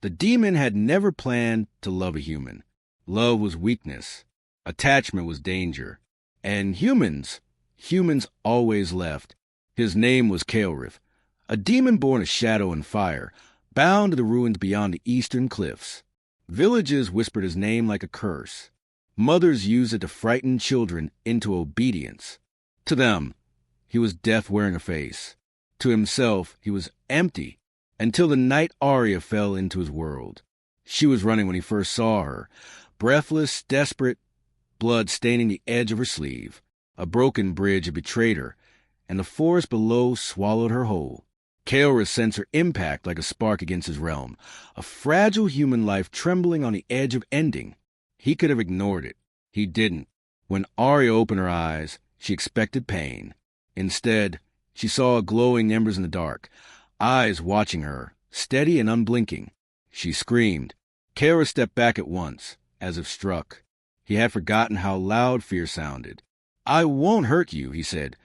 The demon had never planned to love a human. Love was weakness. Attachment was danger. And humans always left. His name was Kael'rith, a demon born of shadow and fire, bound to the ruins beyond the eastern cliffs. Villages whispered his name like a curse. Mothers used it to frighten children into obedience. To them, he was death wearing a face. To himself, he was empty, until the night Arya fell into his world. She was running when he first saw her, breathless, desperate, blood staining the edge of her sleeve. A broken bridge had betrayed her, and the forest below swallowed her whole. Kael'rith sensed her impact like a spark against his realm, a fragile human life trembling on the edge of ending. He could have ignored it. He didn't. When Arya opened her eyes, she expected pain. Instead, she saw glowing embers in the dark, eyes watching her, steady and unblinking. She screamed. Kael'rith stepped back at once, as if struck. He had forgotten how loud fear sounded. "I won't hurt you," he said,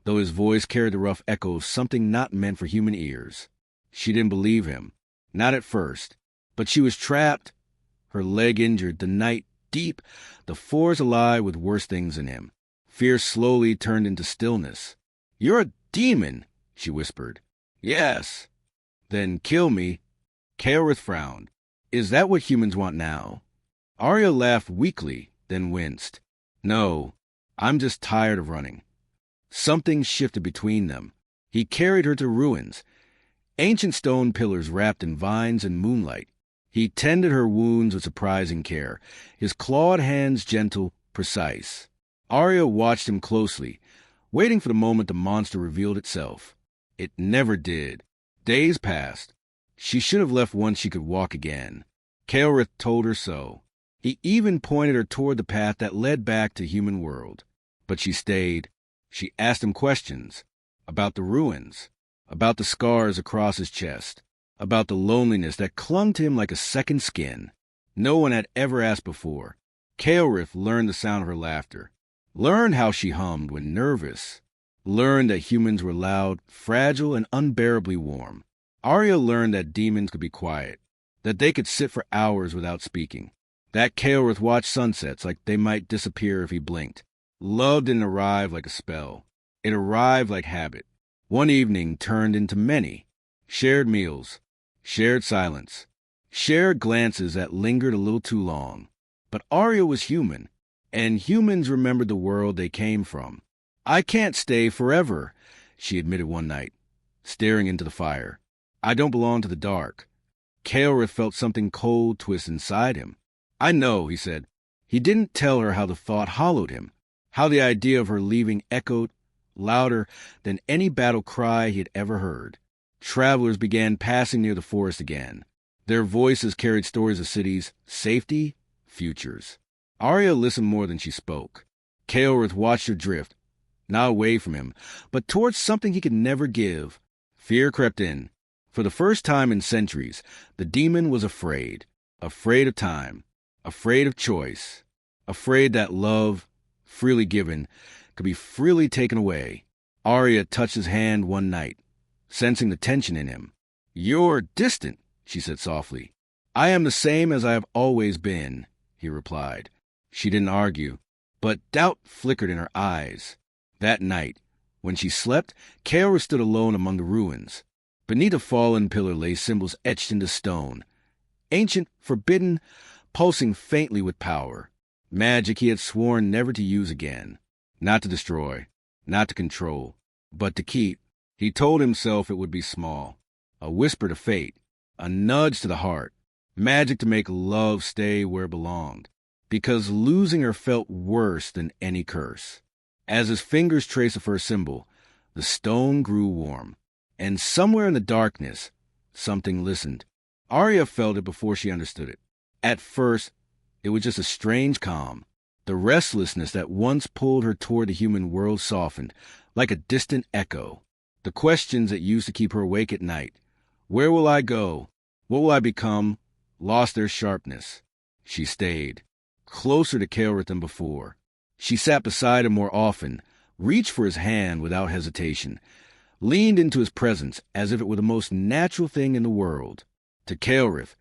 though his voice carried the rough echo of something not meant for human ears. She didn't believe him. Not at first. But she was trapped, her leg injured, the night deep, the forest alive with worse things in him. Fear slowly turned into stillness. "You're a demon," she whispered. "Yes." "Then kill me." Kael'rith frowned. "Is that what humans want now?" Arya laughed weakly, then winced. "No, I'm just tired of running." Something shifted between them. He carried her to ruins, ancient stone pillars wrapped in vines and moonlight. He tended her wounds with surprising care, his clawed hands gentle, precise. Arya watched him closely, waiting for the moment the monster revealed itself. It never did. Days passed. She should have left once she could walk again. Kael'rith told her so. He even pointed her toward the path that led back to human world. But she stayed. She asked him questions about the ruins, about the scars across his chest, about the loneliness that clung to him like a second skin. No one had ever asked before. Kael'rith learned the sound of her laughter, learned how she hummed when nervous, learned that humans were loud, fragile, and unbearably warm. Arya learned that demons could be quiet, that they could sit for hours without speaking, that Kael'rith watched sunsets like they might disappear if he blinked. Love didn't arrive like a spell. It arrived like habit. One evening turned into many. Shared meals, shared silence, shared glances that lingered a little too long. But Arya was human, and humans remembered the world they came from. "I can't stay forever," she admitted one night, staring into the fire. "I don't belong to the dark." Kael'rith felt something cold twist inside him. "I know," he said. He didn't tell her how the thought hollowed him, how the idea of her leaving echoed louder than any battle cry he had ever heard. Travelers began passing near the forest again. Their voices carried stories of cities, safety, futures. Arya listened more than she spoke. Kael'rith watched her drift, not away from him, but towards something he could never give. Fear crept in. For the first time in centuries, the demon was afraid. Afraid of time. Afraid of choice. Afraid that love, freely given, could be freely taken away. Arya touched his hand one night, sensing the tension in him. "You're distant," she said softly. "I am the same as I have always been," he replied. She didn't argue, but doubt flickered in her eyes. That night, when she slept, Kael'rith stood alone among the ruins. Beneath a fallen pillar lay symbols etched into stone. Ancient, forbidden, pulsing faintly with power. Magic he had sworn never to use again. Not to destroy, not to control, but to keep. He told himself it would be small. A whisper to fate, a nudge to the heart. Magic to make love stay where it belonged. Because losing her felt worse than any curse. As his fingers traced the first symbol, the stone grew warm. And somewhere in the darkness, something listened. Arya felt it before she understood it. At first, it was just a strange calm. The restlessness that once pulled her toward the human world softened, like a distant echo. The questions that used to keep her awake at night, where will I go? What will I become? Lost their sharpness. She stayed, closer to Kael'rith than before. She sat beside him more often, reached for his hand without hesitation, leaned into his presence as if it were the most natural thing in the world. To Kael'rith,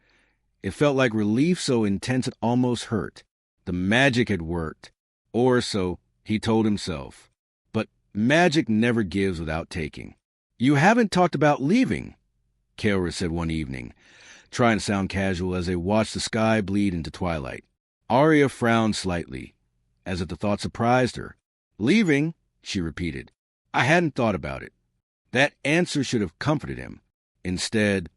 It felt like relief so intense it almost hurt. The magic had worked. Or so he told himself. But magic never gives without taking. "You haven't talked about leaving," Kael'rith said one evening, trying to sound casual as they watched the sky bleed into twilight. Arya frowned slightly, as if the thought surprised her. "Leaving?" she repeated. "I hadn't thought about it." That answer should have comforted him. Instead,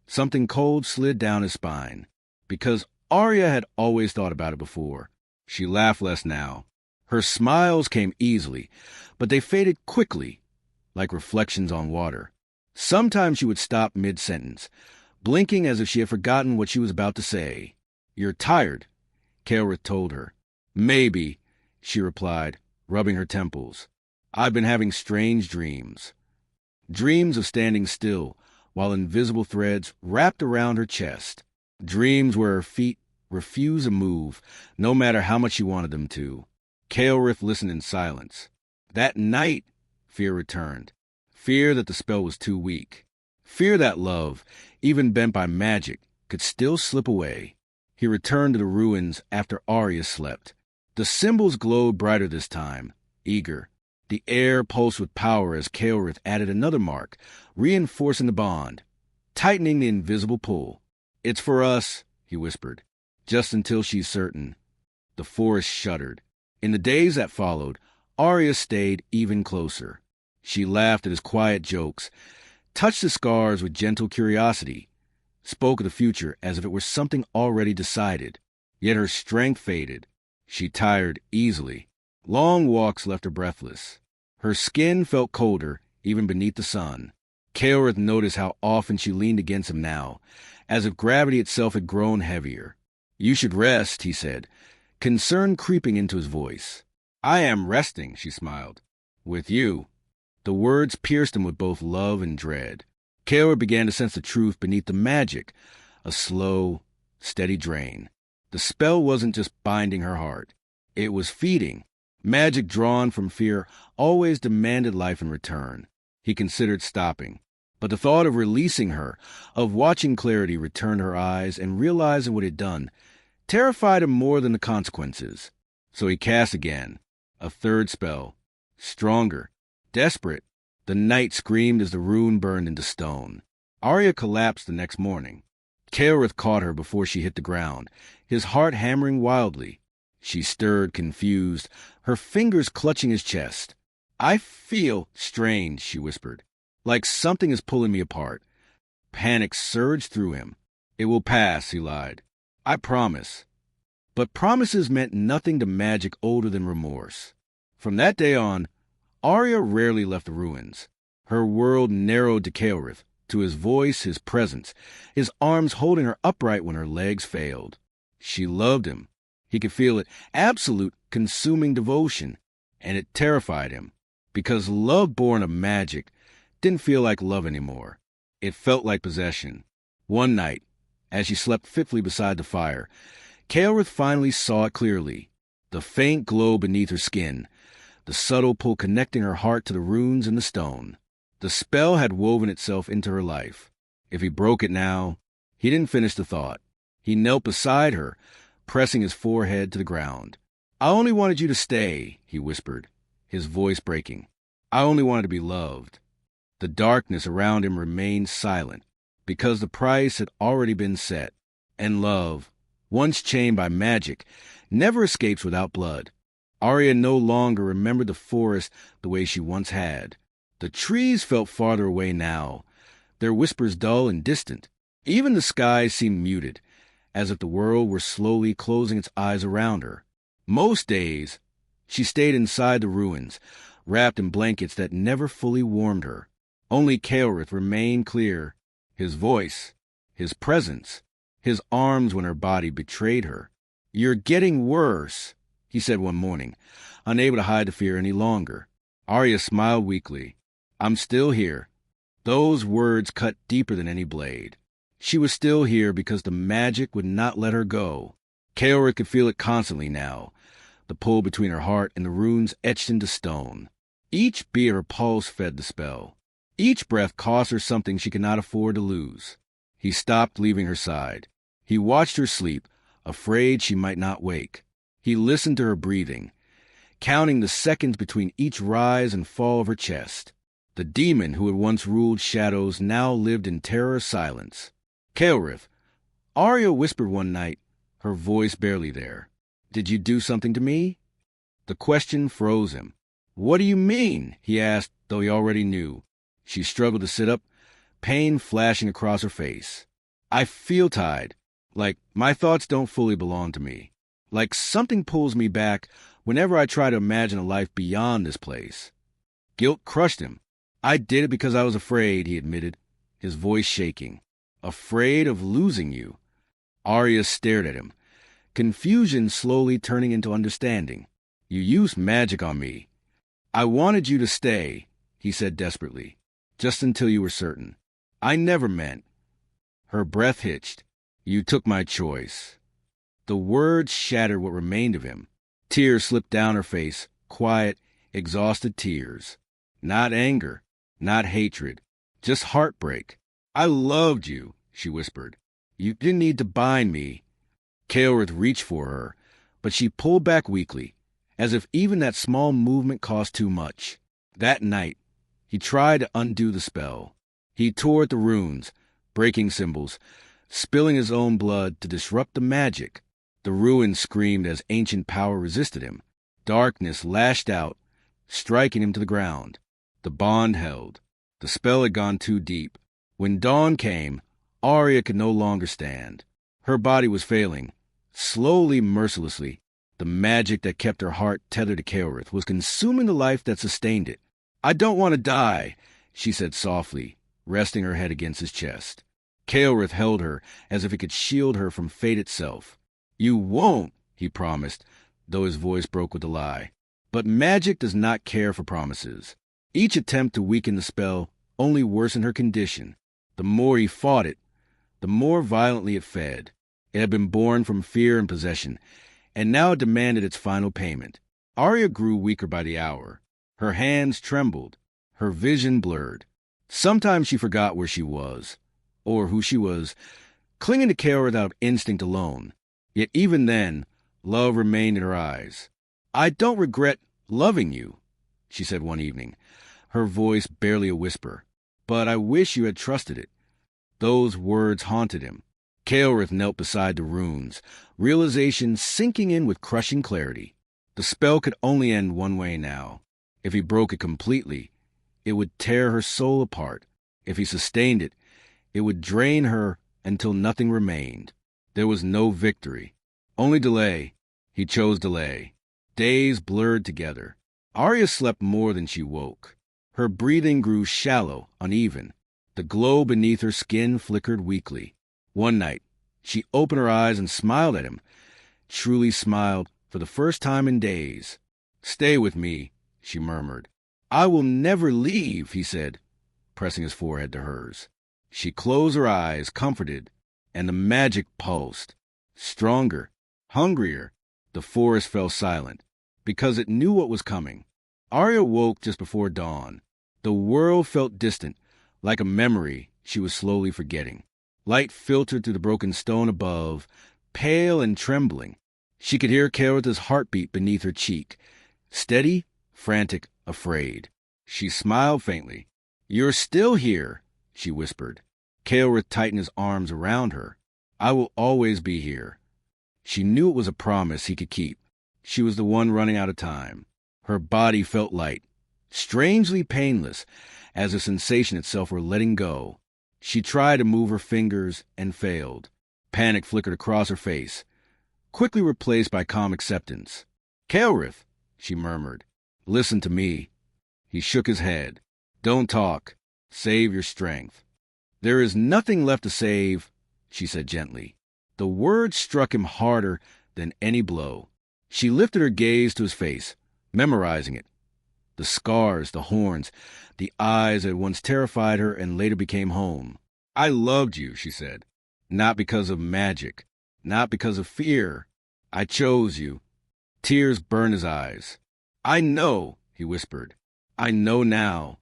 something cold slid down his spine. Because Arya had always thought about it before. She laughed less now. Her smiles came easily, but they faded quickly, like reflections on water. Sometimes she would stop mid-sentence, blinking as if she had forgotten what she was about to say. "You're tired," Kael'rith told her. "Maybe," she replied, rubbing her temples. "I've been having strange dreams." Dreams of standing still, while invisible threads wrapped around her chest. Dreams where her feet refused to move, no matter how much she wanted them to. Kael'rith listened in silence. That night, fear returned. Fear that the spell was too weak. Fear that love, even bent by magic, could still slip away. He returned to the ruins after Arya slept. The symbols glowed brighter this time, eager. The air pulsed with power as Kael'rith added another mark, reinforcing the bond, tightening the invisible pull. "It's for us," he whispered, "just until she's certain." The forest shuddered. In the days that followed, Arya stayed even closer. She laughed at his quiet jokes, touched the scars with gentle curiosity, spoke of the future as if it were something already decided. Yet her strength faded. She tired easily. Long walks left her breathless. Her skin felt colder, even beneath the sun. Kael'rith noticed how often she leaned against him now, as if gravity itself had grown heavier. "You should rest," he said, concern creeping into his voice. "I am resting," she smiled. "With you." The words pierced him with both love and dread. Kael'rith began to sense the truth beneath the magic, a slow, steady drain. The spell wasn't just binding her heart. It was feeding. Magic drawn from fear always demanded life in return. He considered stopping. But the thought of releasing her, of watching clarity return to her eyes and realizing what it had done, terrified him more than the consequences. So he cast again. A third spell. Stronger. Desperate. The night screamed as the rune burned into stone. Arya collapsed the next morning. Kael'rith caught her before she hit the ground, his heart hammering wildly. She stirred, confused, her fingers clutching his chest. "I feel strange," she whispered. "Like something is pulling me apart." Panic surged through him. "It will pass," he lied. "I promise." But promises meant nothing to magic older than remorse. From that day on, Arya rarely left the ruins. Her world narrowed to Kael'rith, to his voice, his presence, his arms holding her upright when her legs failed. She loved him. He could feel it, absolute, consuming devotion, and it terrified him, because love born of magic didn't feel like love anymore. It felt like possession. One night, as she slept fitfully beside the fire, Kael'rith finally saw it clearly. The faint glow beneath her skin, the subtle pull connecting her heart to the runes in the stone. The spell had woven itself into her life. If he broke it now, he didn't finish the thought. He knelt beside her, pressing his forehead to the ground. "I only wanted you to stay," he whispered, his voice breaking. "I only wanted to be loved." The darkness around him remained silent, because the price had already been set. And love, once chained by magic, never escapes without blood. Arya no longer remembered the forest the way she once had. The trees felt farther away now, their whispers dull and distant. Even the sky seemed muted, as if the world were slowly closing its eyes around her. Most days, she stayed inside the ruins, wrapped in blankets that never fully warmed her. Only Kael'rith remained clear, his voice, his presence, his arms when her body betrayed her. "You're getting worse," he said one morning, unable to hide the fear any longer. Arya smiled weakly. "I'm still here." Those words cut deeper than any blade. She was still here because the magic would not let her go. Kael'rith could feel it constantly now, the pull between her heart and the runes etched into stone. Each beat of her pulse fed the spell. Each breath cost her something she could not afford to lose. He stopped, leaving her side. He watched her sleep, afraid she might not wake. He listened to her breathing, counting the seconds between each rise and fall of her chest. The demon who had once ruled shadows now lived in terror silence. "Kael'rith," Arya whispered one night, her voice barely there. "Did you do something to me?" The question froze him. "What do you mean?" he asked, though he already knew. She struggled to sit up, pain flashing across her face. "I feel tied, like my thoughts don't fully belong to me. Like something pulls me back whenever I try to imagine a life beyond this place." Guilt crushed him. "I did it because I was afraid," he admitted, his voice shaking. "Afraid of losing you." Arya stared at him, confusion slowly turning into understanding. "You used magic on me. I wanted you to stay," he said desperately, "just until you were certain. I never meant—" Her breath hitched. "You took my choice." The words shattered what remained of him. Tears slipped down her face, quiet, exhausted tears. Not anger, not hatred, just heartbreak. "I loved you," she whispered. "You didn't need to bind me." Kael'rith reached for her, but she pulled back weakly, as if even that small movement cost too much. That night, he tried to undo the spell. He tore at the runes, breaking symbols, spilling his own blood to disrupt the magic. The ruins screamed as ancient power resisted him. Darkness lashed out, striking him to the ground. The bond held. The spell had gone too deep. When dawn came, Arya could no longer stand. Her body was failing. Slowly, mercilessly, the magic that kept her heart tethered to Kael'rith was consuming the life that sustained it. "I don't want to die," she said softly, resting her head against his chest. Kael'rith held her as if it could shield her from fate itself. "You won't," he promised, though his voice broke with a lie. But magic does not care for promises. Each attempt to weaken the spell only worsened her condition. The more he fought it, the more violently it fed. It had been born from fear and possession, and now it demanded its final payment. Arya grew weaker by the hour. Her hands trembled, her vision blurred. Sometimes she forgot where she was, or who she was, clinging to Kael'rith out of instinct alone. Yet even then, love remained in her eyes. "I don't regret loving you," she said one evening, her voice barely a whisper. "But I wish you had trusted it." Those words haunted him. Kael'rith knelt beside the runes, realization sinking in with crushing clarity. The spell could only end one way now. If he broke it completely, it would tear her soul apart. If he sustained it, it would drain her until nothing remained. There was no victory, only delay. He chose delay. Days blurred together. Arya slept more than she woke. Her breathing grew shallow, uneven. The glow beneath her skin flickered weakly. One night, she opened her eyes and smiled at him, truly smiled for the first time in days. "Stay with me," she murmured. "I will never leave," he said, pressing his forehead to hers. She closed her eyes, comforted, and the magic pulsed. Stronger, hungrier, the forest fell silent, because it knew what was coming. Arya woke just before dawn. The world felt distant, like a memory she was slowly forgetting. Light filtered through the broken stone above, pale and trembling. She could hear Kael'rith's heartbeat beneath her cheek, steady, frantic, afraid. She smiled faintly. "You're still here," she whispered. Kael'rith tightened his arms around her. "I will always be here." She knew it was a promise he could keep. She was the one running out of time. Her body felt light, strangely painless, as if sensation itself were letting go. She tried to move her fingers and failed. Panic flickered across her face, quickly replaced by calm acceptance. "Kael'rith," she murmured, "listen to me." He shook his head. "Don't talk. Save your strength." "There is nothing left to save," she said gently. The words struck him harder than any blow. She lifted her gaze to his face, memorizing it. The scars, the horns, the eyes that had once terrified her and later became home. "I loved you," she said. "Not because of magic, not because of fear. I chose you." Tears burned his eyes. "I know," he whispered. "I know now."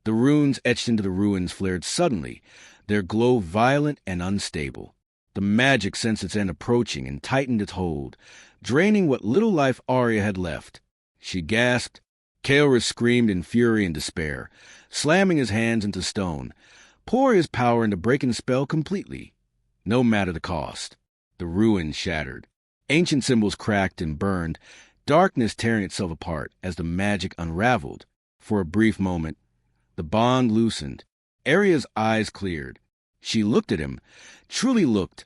The runes etched into the ruins flared suddenly, their glow violent and unstable. The magic sensed its end approaching and tightened its hold, draining what little life Arya had left. She gasped. Kael'rith screamed in fury and despair, slamming his hands into stone, pouring his power into breaking the spell completely, no matter the cost. The ruins shattered. Ancient symbols cracked and burned, darkness tearing itself apart as the magic unraveled. For a brief moment, the bond loosened. Arya's eyes cleared. She looked at him, truly looked,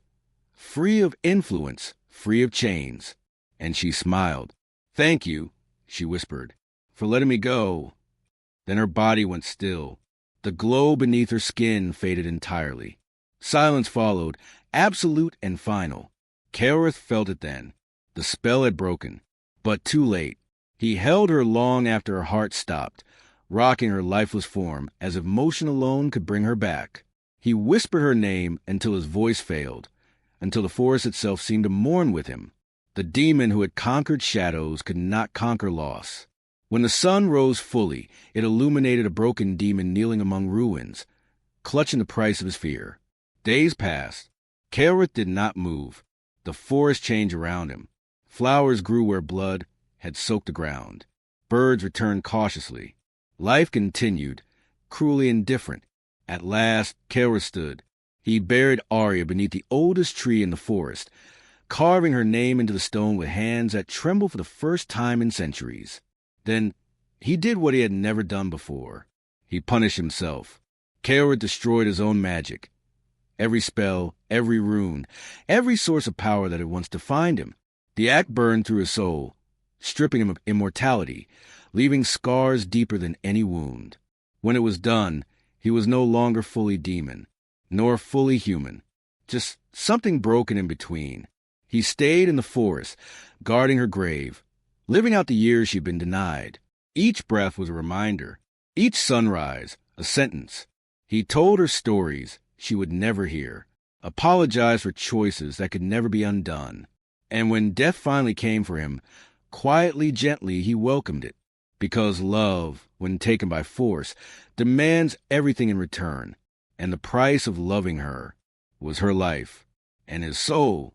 free of influence, free of chains. And she smiled. "Thank you," she whispered, "for letting me go." Then her body went still. The glow beneath her skin faded entirely. Silence followed, absolute and final. Kael'rith felt it then. The spell had broken, but too late. He held her long after her heart stopped, rocking her lifeless form as if motion alone could bring her back. He whispered her name until his voice failed, until the forest itself seemed to mourn with him. The demon who had conquered shadows could not conquer loss. When the sun rose fully, it illuminated a broken demon kneeling among ruins, clutching the price of his fear. Days passed. Kael'rith did not move. The forest changed around him. Flowers grew where blood had soaked the ground. Birds returned cautiously. Life continued, cruelly indifferent. At last, Kael'rith stood. He buried Arya beneath the oldest tree in the forest, carving her name into the stone with hands that trembled for the first time in centuries. Then he did what he had never done before. He punished himself. Kael'rith destroyed his own magic. Every spell, every rune, every source of power that had once defined him. The act burned through his soul, stripping him of immortality, leaving scars deeper than any wound. When it was done, he was no longer fully demon, nor fully human, just something broken in between. He stayed in the forest, guarding her grave, living out the years she'd been denied. Each breath was a reminder, each sunrise a sentence. He told her stories she would never hear, apologized for choices that could never be undone. And when death finally came for him, quietly, gently, he welcomed it, because love, when taken by force, demands everything in return, and the price of loving her was her life and his soul.